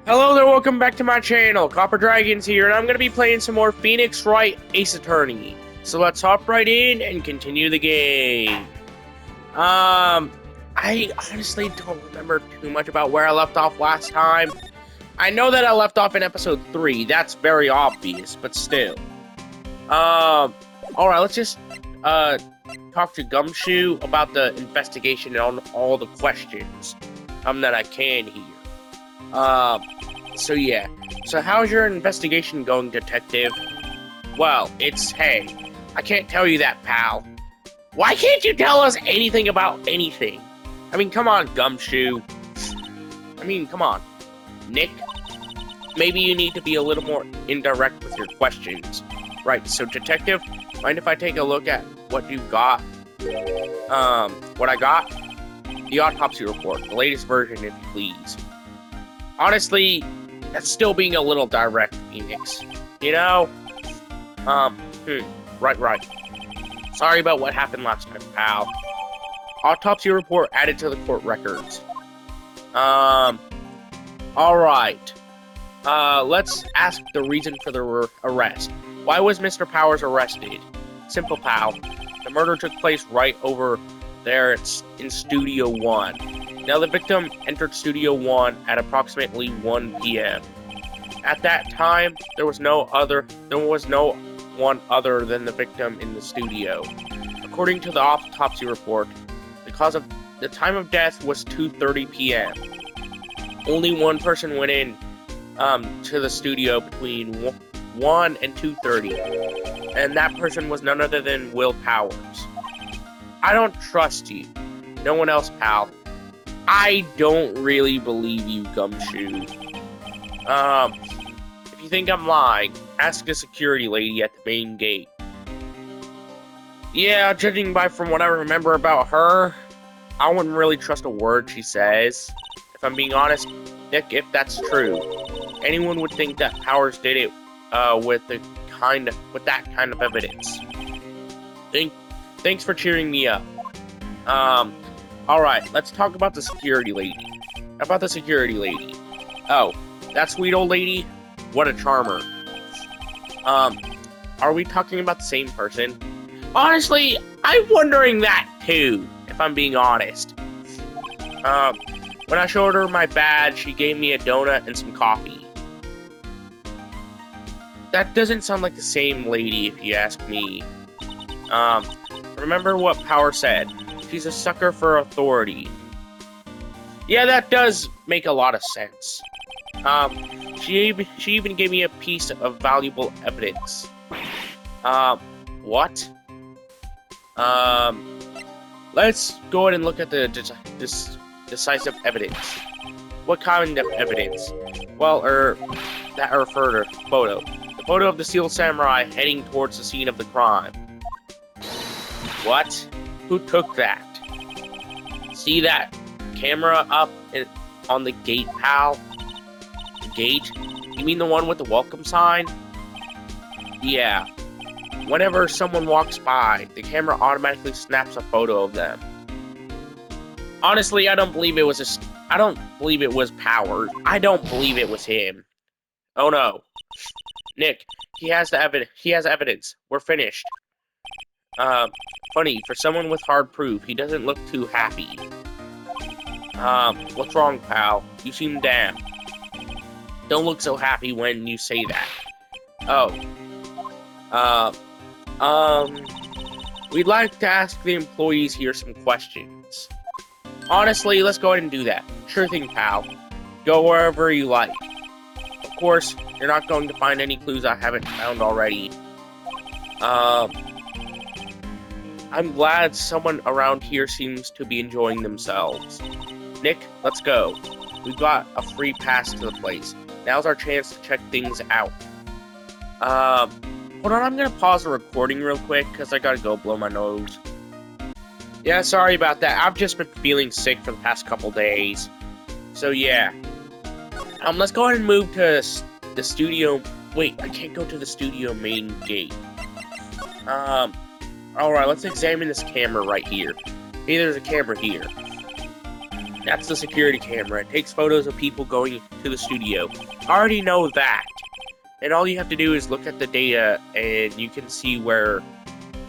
Hello there, welcome back to my channel. Copper Dragons here, and I'm going to be playing some more Phoenix Wright Ace Attorney. So let's hop right in and continue the game. I honestly don't remember too much about where I left off last time. I know that I left off in episode 3, that's very obvious, but still. Alright, let's just, talk to Gumshoe about the investigation and on all the questions, that I can hear. So yeah. So how's your investigation going, detective? Well, hey, I can't tell you that, pal. Why can't you tell us anything about anything? I mean, come on, Gumshoe. I mean, come on. Nick, maybe you need to be a little more indirect with your questions. Right, so detective, mind if I take a look at what you got? What I got? The autopsy report, the latest version, if you please. Honestly, that's still being a little direct, Phoenix. You know? Right. Sorry about what happened last time, pal. Autopsy report added to the court records. Alright. Let's ask the reason for the arrest. Why was Mr. Powers arrested? Simple, pal. The murder took place right over there in Studio 1. Now, the victim entered Studio 1 at approximately 1 p.m. At that time, there was no one other than the victim in the studio. According to the autopsy report, the time of death was 2:30 p.m. Only one person went in to the studio between 1 and 2:30, and that person was none other than Will Powers. I don't trust you. No one else, pal. I don't really believe you, Gumshoe. If you think I'm lying, ask a security lady at the main gate. Yeah, judging from what I remember about her, I wouldn't really trust a word she says. If I'm being honest, Nick, if that's true, anyone would think that Powers did it with that kind of evidence. Thanks for cheering me up. Alright, let's talk about the security lady. Oh, that sweet old lady? What a charmer. Are we talking about the same person? Honestly, I'm wondering that too, if I'm being honest. When I showed her my badge, she gave me a donut and some coffee. That doesn't sound like the same lady, if you ask me. Remember what Power said. She's a sucker for authority. Yeah, that does make a lot of sense. She even gave me a piece of valuable evidence. What? Let's go ahead and look at the decisive evidence. What kind of evidence? Well, that referred to photo. The photo of the Steel Samurai heading towards the scene of the crime. What? Who took that? See that camera up on the gate, pal? The gate? You mean the one with the welcome sign? Yeah. Whenever someone walks by, the camera automatically snaps a photo of them. Honestly, I don't believe it was Powers. I don't believe it was him. Oh no. Nick, he has evidence. We're finished. Funny, for someone with hard proof, he doesn't look too happy. What's wrong, pal? You seem down. Don't look so happy when you say that. We'd like to ask the employees here some questions. Honestly, let's go ahead and do that. Sure thing, pal. Go wherever you like. Of course, you're not going to find any clues I haven't found already. I'm glad someone around here seems to be enjoying themselves. Nick, let's go. We've got a free pass to the place. Now's our chance to check things out. Hold on, I'm gonna pause the recording real quick, because I gotta go blow my nose. Yeah, sorry about that. I've just been feeling sick for the past couple days. So yeah. Let's go ahead and move to the studio. Wait, I can't go to the studio main gate. Alright, let's examine this camera right here. Hey, there's a camera here. That's the security camera. It takes photos of people going to the studio. I already know that. And all you have to do is look at the data and you can see who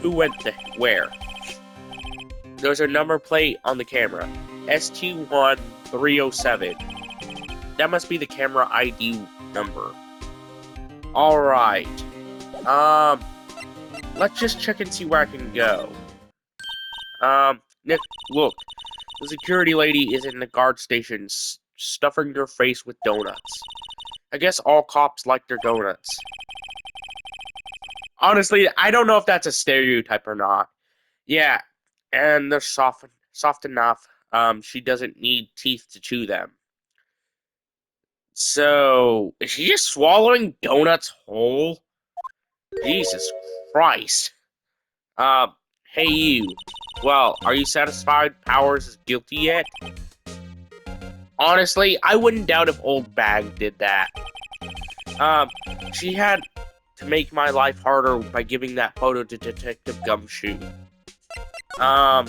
went to where. There's a number plate on the camera. ST1307. That must be the camera ID number. Alright. Let's just check and see where I can go. Nick, look. The security lady is in the guard station, stuffing her face with donuts. I guess all cops like their donuts. Honestly, I don't know if that's a stereotype or not. Yeah, and they're soft enough. She doesn't need teeth to chew them. So, is she just swallowing donuts whole? Jesus Christ. Hey you. Well, are you satisfied Powers is guilty yet? Honestly, I wouldn't doubt if Old Bag did that. She had to make my life harder by giving that photo to Detective Gumshoe. Alright.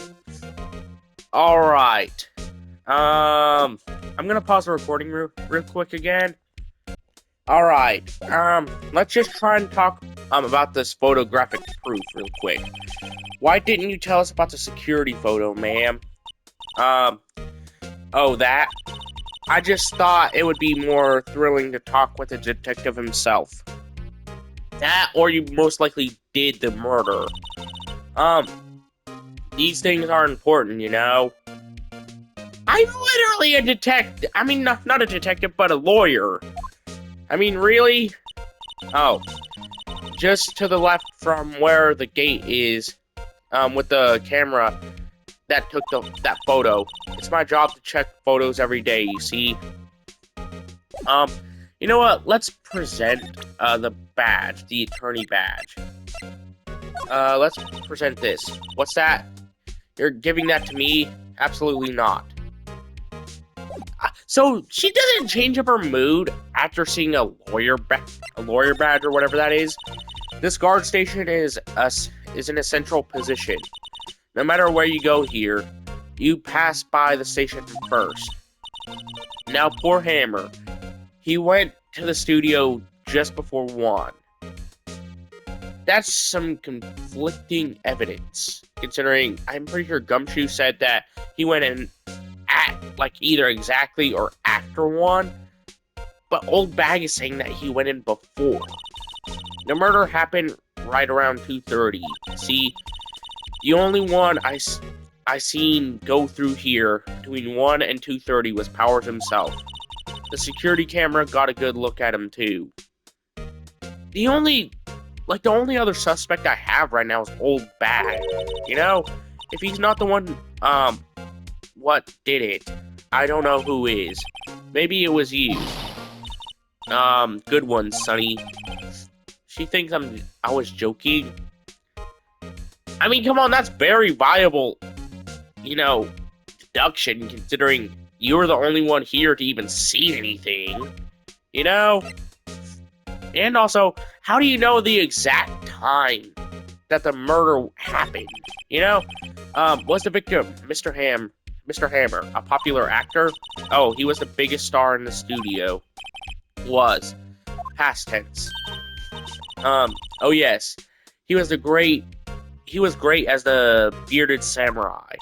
I'm gonna pause the recording real quick again. Alright, let's just try and talk, about this photographic proof real quick. Why didn't you tell us about the security photo, ma'am? Oh, that? I just thought it would be more thrilling to talk with the detective himself. That, or you most likely did the murder. These things are important, you know? I'm literally a detective. I mean, not a detective, but a lawyer. I mean, really? Oh. Just to the left from where the gate is, with the camera that took that photo. It's my job to check photos every day, you see? You know what? Let's present, the badge, the attorney badge. Let's present this. What's that? You're giving that to me? Absolutely not. So she doesn't change up her mood after seeing a lawyer badge or whatever that is. This guard station is in a central position. No matter where you go here, you pass by the station first. Now, poor Hammer. He went to the studio just before 1. That's some conflicting evidence, considering I'm pretty sure Gumshoe said that he went in at, like, either exactly or after 1, but Old Bag is saying that he went in before. The murder happened right around 2:30. See, the only one I seen go through here between 1 and 2:30 was Powers himself. The security camera got a good look at him too. The only other suspect I have right now is Old Bag. You know, if he's not the one, what did it? I don't know who is. Maybe it was you. Good one, Sonny. She thinks I was joking. I mean, come on, that's very viable, you know, deduction, considering you're the only one here to even see anything, you know? And also, how do you know the exact time that the murder happened, you know? Was the victim Mr. Hammer, a popular actor? Oh, he was the biggest star in the studio. Was. Past tense. Oh yes. He was great as the bearded samurai.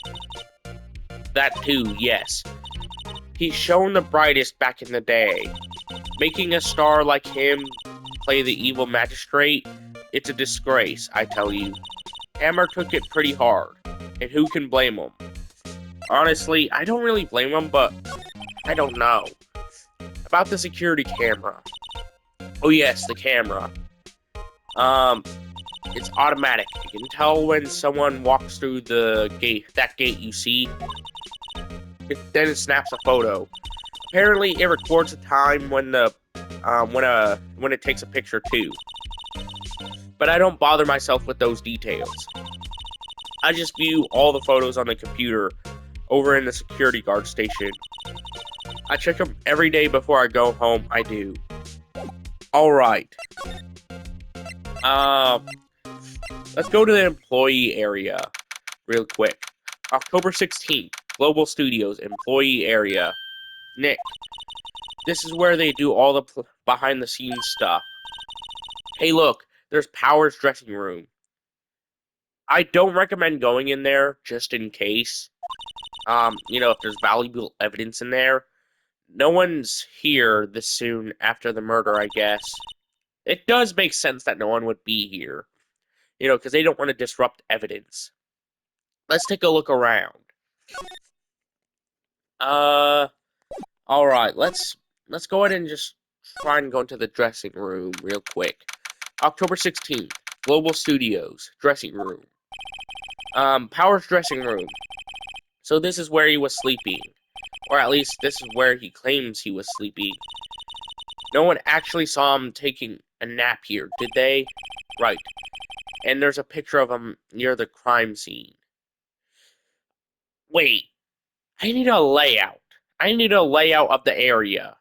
That too, yes. He's shown the brightest back in the day. Making a star like him play the evil magistrate, it's a disgrace, I tell you. Hammer took it pretty hard, and who can blame him? Honestly, I don't really blame him, but I don't know. About the security camera. Oh yes, the camera. It's automatic. You can tell when someone walks through that gate you see. Then it snaps a photo. Apparently, it records the time when it takes a picture too. But I don't bother myself with those details. I just view all the photos on the computer over in the security guard station. I check them every day before I go home. I do. Alright. Let's go to the employee area real quick. October 16th. Global Studios, employee area. Nick, this is where they do all the behind the scenes stuff. Hey, look, there's Power's dressing room. I don't recommend going in there just in case. If there's valuable evidence in there. No one's here this soon after the murder, I guess. It does make sense that no one would be here. Because they don't want to disrupt evidence. Let's take a look around. Uh, all right. Let's go ahead and just try and go into the dressing room real quick. October 16th, Global Studios dressing room. Power's dressing room. So this is where he was sleeping, or at least this is where he claims he was sleeping. No one actually saw him taking a nap here, did they? Right. And there's a picture of him near the crime scene. Wait, I need a layout. I need a layout of the area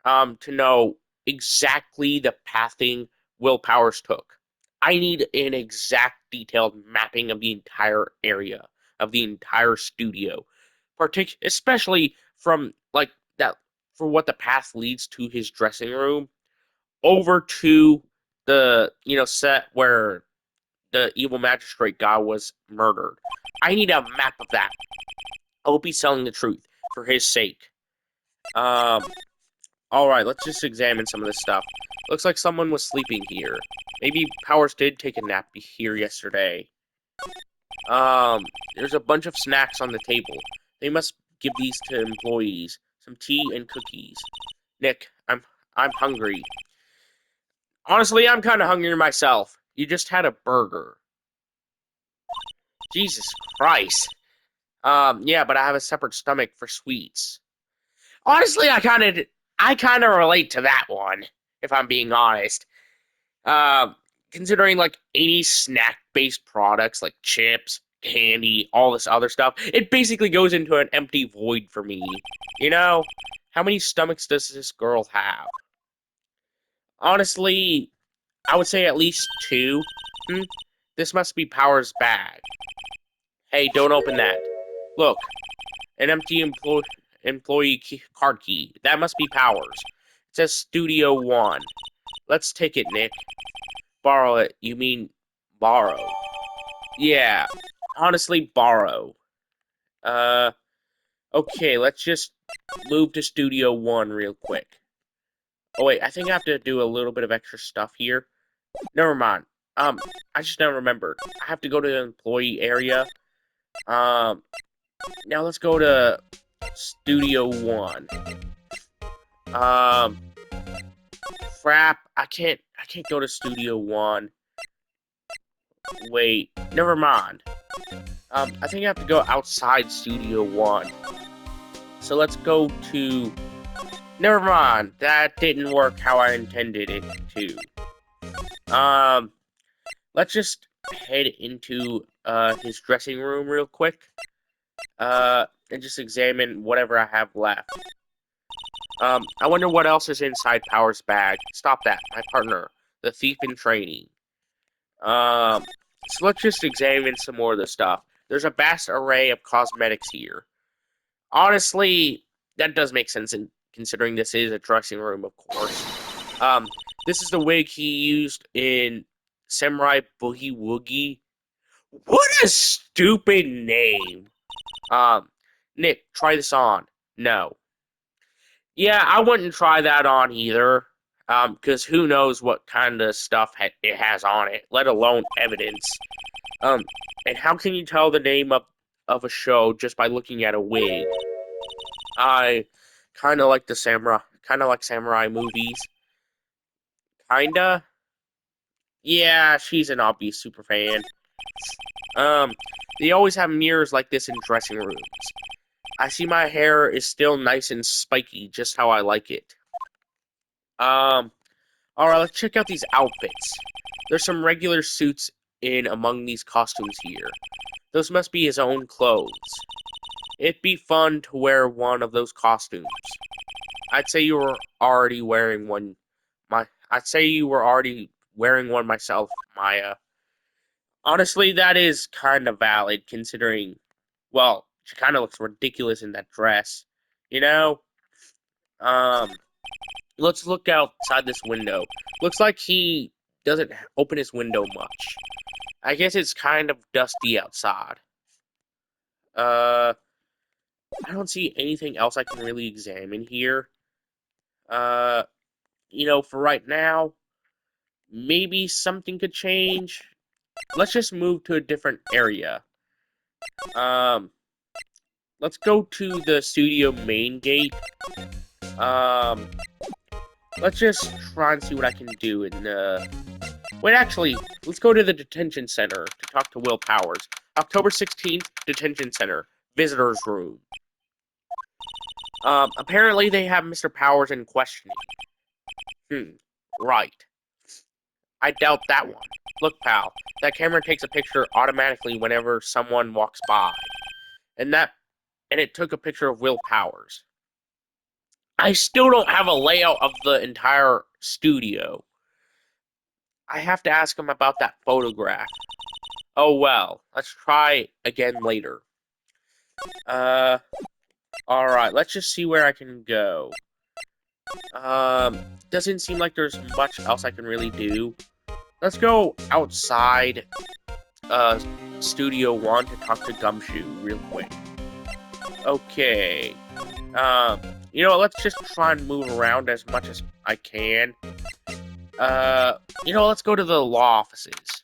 to know exactly the pathing Will Powers took. I need an exact detailed mapping of the entire area, of the entire studio, especially from like that for what the path leads to his dressing room over to the set where the evil magistrate guy was murdered. I need a map of that. I will be selling the truth for his sake. Alright, let's just examine some of this stuff. Looks like someone was sleeping here. Maybe Powers did take a nap here yesterday. There's a bunch of snacks on the table. They must give these to employees. Some tea and cookies. Nick, I'm hungry. Honestly, I'm kind of hungry myself. You just had a burger. Jesus Christ. Yeah, but I have a separate stomach for sweets. Honestly, I kind of relate to that one, if I'm being honest. Um, Considering like any snack-based products like chips, candy, all this other stuff, it basically goes into an empty void for me. You know, how many stomachs does this girl have? Honestly, I would say at least two. Hmm? This must be Power's bag. Hey, don't open that. Look, an empty employee card key. That must be Powers. It says Studio One. Let's take it, Nick. Borrow it. You mean borrow? Yeah. Honestly, borrow. Uh, okay, let's just move to Studio One real quick. Oh wait, I think I have to do a little bit of extra stuff here. Never mind. I just now remembered. I have to go to the employee area. Um, Now let's go to Studio One. Um, Crap. I can't go to Studio One. Wait, never mind. I think I have to go outside Studio One. So let's go to. Never mind. That didn't work how I intended it to. Let's just head into his dressing room real quick. And just examine whatever I have left. I wonder what else is inside Power's bag. Stop that, my partner, the thief in training. So let's just examine some more of the stuff. There's a vast array of cosmetics here. Honestly, that does make sense, considering this is a dressing room, of course. This is the wig he used in Samurai Boogie Woogie. What a stupid name. Nick, try this on. No. Yeah, I wouldn't try that on either. Because who knows what kind of stuff it has on it, let alone evidence. Um, and how can you tell the name of a show just by looking at a wig? I kind of like samurai movies. Kinda. Yeah, she's an obvious super fan. Um, they always have mirrors like this in dressing rooms. I see my hair is still nice and spiky, just how I like it. Um, alright, let's check out these outfits. There's some regular suits in among these costumes here. Those must be his own clothes. It'd be fun to wear one of those costumes. I'd say you were already wearing one. I'd say you were already wearing one myself, Maya. Honestly, that is kind of valid considering, well, She kind of looks ridiculous in that dress. You know? Um, let's look outside this window. Looks like he doesn't open his window much. I guess it's kind of dusty outside. Uh, I don't see anything else I can really examine here. Uh, for right now, maybe something could change. Let's just move to a different area. Um, let's go to the studio main gate. Um, let's just try and see what I can do in wait, actually, let's go to the detention center to talk to Will Powers. October 16th, detention center, visitor's room. Apparently they have Mr. Powers in questioning. Right. I doubt that one. Look, pal, that camera takes a picture automatically whenever someone walks by. And it took a picture of Will Powers. I still don't have a layout of the entire studio. I have to ask him about that photograph. Oh well, let's try again later. Alright, let's just see where I can go. Doesn't seem like there's much else I can really do. Let's go outside, Studio 1 to talk to Gumshoe real quick. Okay. Let's just try and move around as much as I can. Let's go to the law offices.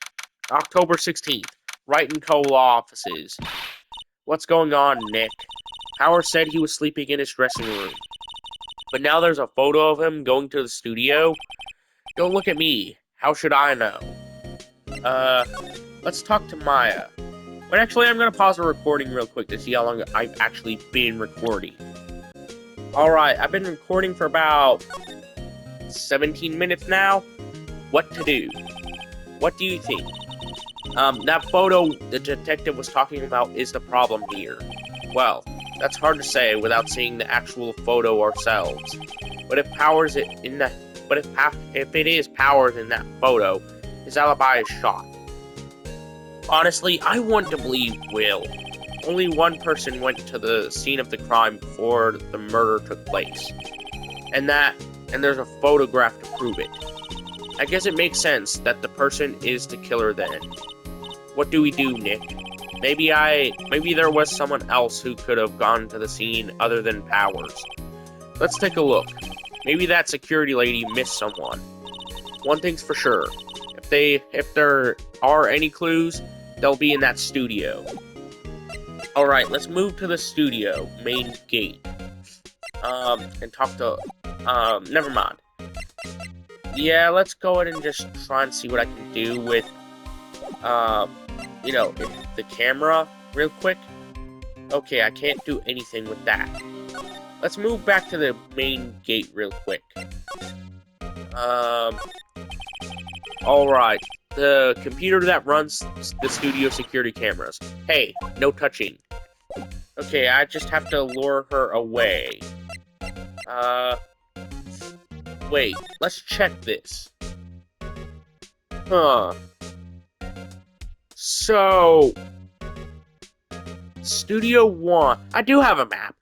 October 16th, Wright & Co. law offices. What's going on, Nick? Howard said he was sleeping in his dressing room. But now there's a photo of him going to the studio? Don't look at me. How should I know? Let's talk to Maya. But actually, I'm gonna pause the recording real quick to see how long I've actually been recording. Alright, I've been recording for about 17 minutes now. What to do? What do you think? That photo the detective was talking about is the problem here. Well, that's hard to say without seeing the actual photo ourselves. But if if it is Powers in that photo, his alibi is shot. Honestly, I want to believe Will. Only one person went to the scene of the crime before the murder took place. And there's a photograph to prove it. I guess it makes sense that the person is the killer then. What do we do, Nick? Maybe there was someone else who could have gone to the scene other than Powers. Let's take a look. Maybe that security lady missed someone. One thing's for sure. If there are any clues, they'll be in that studio. Alright, let's move to the studio, main gate. And talk to, never mind. Yeah, let's go ahead and just try and see what I can do with, the camera real quick. Okay, I can't do anything with that. Let's move back to the main gate real quick. Alright. The computer that runs the studio security cameras. Hey, no touching. Okay, I just have to lure her away. Wait, let's check this. Huh. So, Studio 1, I do have a map,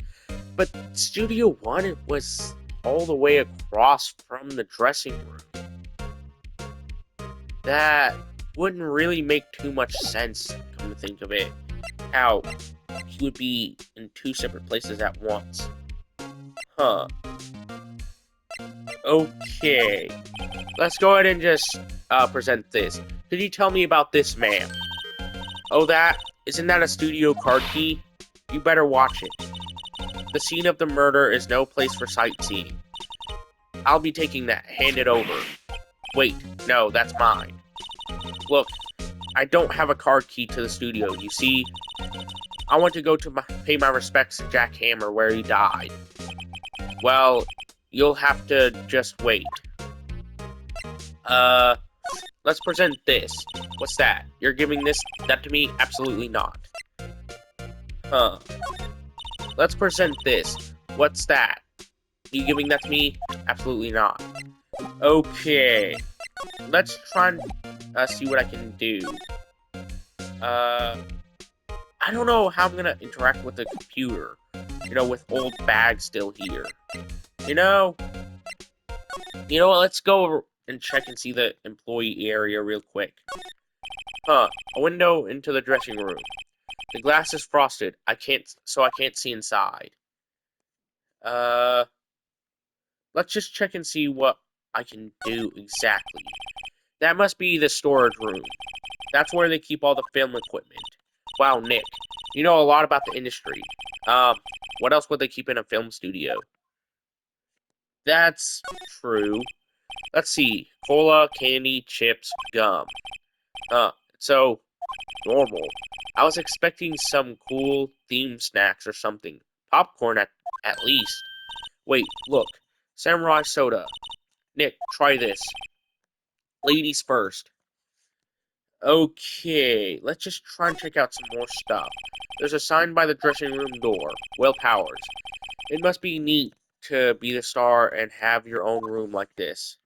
but Studio 1 was all the way across from the dressing room. That wouldn't really make too much sense, come to think of it, how he would be in two separate places at once. Huh. Okay. Let's go ahead and just present this. Could you tell me about this man? Oh, isn't that a studio card key? You better watch it. The scene of the murder is no place for sightseeing. I'll be taking that. Hand it over. Wait, no, that's mine. Look, I don't have a card key to the studio, you see? I want to go to pay my respects to Jack Hammer where he died. Well, you'll have to just wait. Let's present this. What's that? You're giving that to me? Absolutely not. Huh. Let's present this. What's that? You giving that to me? Absolutely not. Okay. Let's try and see what I can do. I I don't know how I'm gonna interact with the computer. With old bags still here. You know, what? Let's go and check and see the employee area real quick. Huh? A window into the dressing room. The glass is frosted. I can't see inside. Uh, let's just check and see what I can do exactly. That must be the storage room. That's where they keep all the film equipment. Wow, Nick, you know a lot about the industry. What else would they keep in a film studio? That's true. Let's see. Cola, candy, chips, gum. So normal. I was expecting some cool theme snacks or something. Popcorn at least. Wait, look. Samurai soda. Nick, try this. Ladies first. Okay, let's just try and check out some more stuff. There's a sign by the dressing room door. Will Powers. It must be neat to be the star and have your own room like this.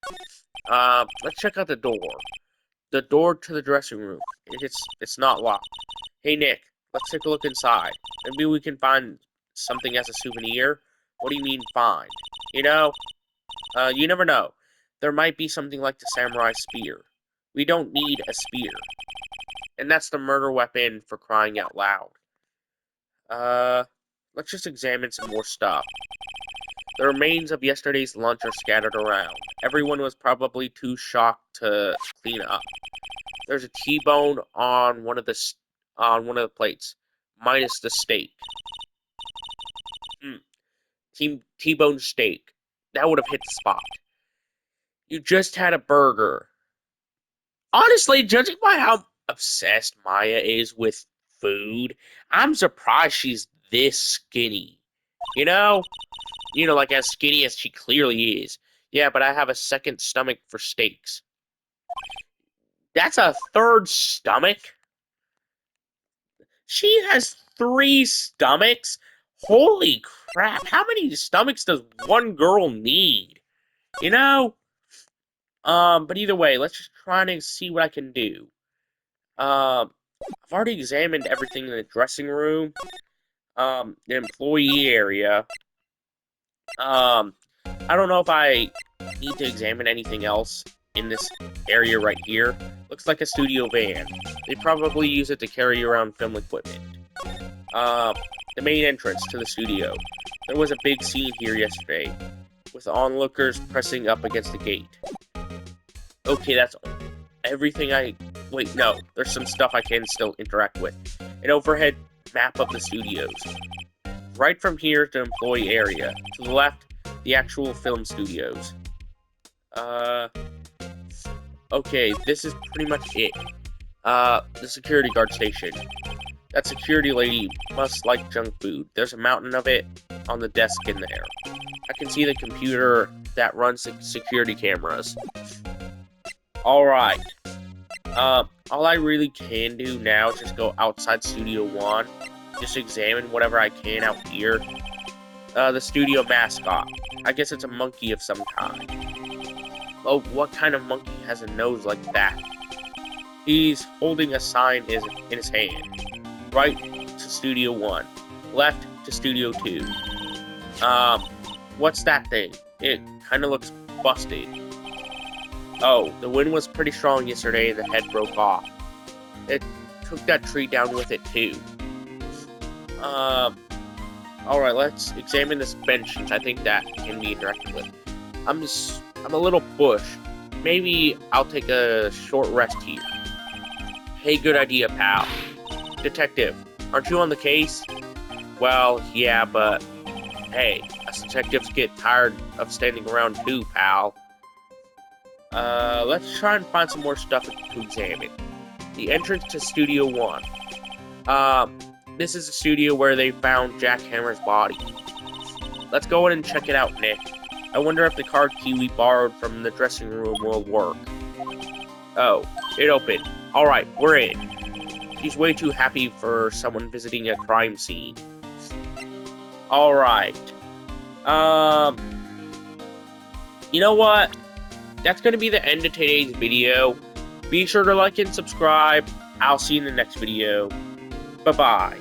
Let's check out the door. The door to the dressing room. It's not locked. Hey Nick, let's take a look inside. Maybe we can find something as a souvenir. What do you mean find? You never know. There might be something like the samurai spear. We don't need a spear. And that's the murder weapon for crying out loud. Let's just examine some more stuff. The remains of yesterday's lunch are scattered around. Everyone was probably too shocked to clean up. There's a T-bone on one of the plates, minus the steak. T-bone steak. That would have hit the spot. You just had a burger. Honestly, judging by how obsessed Maya is with food, I'm surprised she's this skinny. You know? Like as skinny as she clearly is. Yeah, but I have a second stomach for steaks. That's a third stomach? She has 3 stomachs? Holy crap, how many stomachs does one girl need? But either way, let's just try to see what I can do. I've already examined everything in the dressing room, the employee area. I don't know if I need to examine anything else in this area right here. Looks like a studio van. They probably use it to carry around film equipment. The main entrance to the studio. There was a big scene here yesterday, with onlookers pressing up against the gate. Okay, that's everything Wait, no, there's some stuff I can still interact with. An overhead map of the studios. Right from here to employee area. To the left, the actual film studios. Okay, this is pretty much it. The security guard station. That security lady must like junk food. There's a mountain of it on the desk in there. I can see the computer that runs the security cameras. Alright. All I really can do now is just go outside Studio 1. Just examine whatever I can out here. The studio mascot. I guess it's a monkey of some kind. Oh, what kind of monkey has a nose like that? He's holding a sign in his hand. Right to Studio 1. Left to Studio 2. What's that thing? It kind of looks busted. Oh, the wind was pretty strong yesterday and the head broke off. It took that tree down with it too. Alright, let's examine this bench since I think that can be interacted with. I'm a little pushed. Maybe I'll take a short rest here. Hey, good idea, pal. Detective, aren't you on the case? Well, yeah, but hey, us detectives get tired of standing around too, pal. Let's try and find some more stuff to examine. The entrance to Studio 1. This is the studio where they found Jack Hammer's body. Let's go in and check it out, Nick. I wonder if the card key we borrowed from the dressing room will work. Oh, it opened. Alright, we're in. He's way too happy for someone visiting a crime scene. Alright. You know what? That's going to be the end of today's video. Be sure to like and subscribe. I'll see you in the next video. Bye-bye.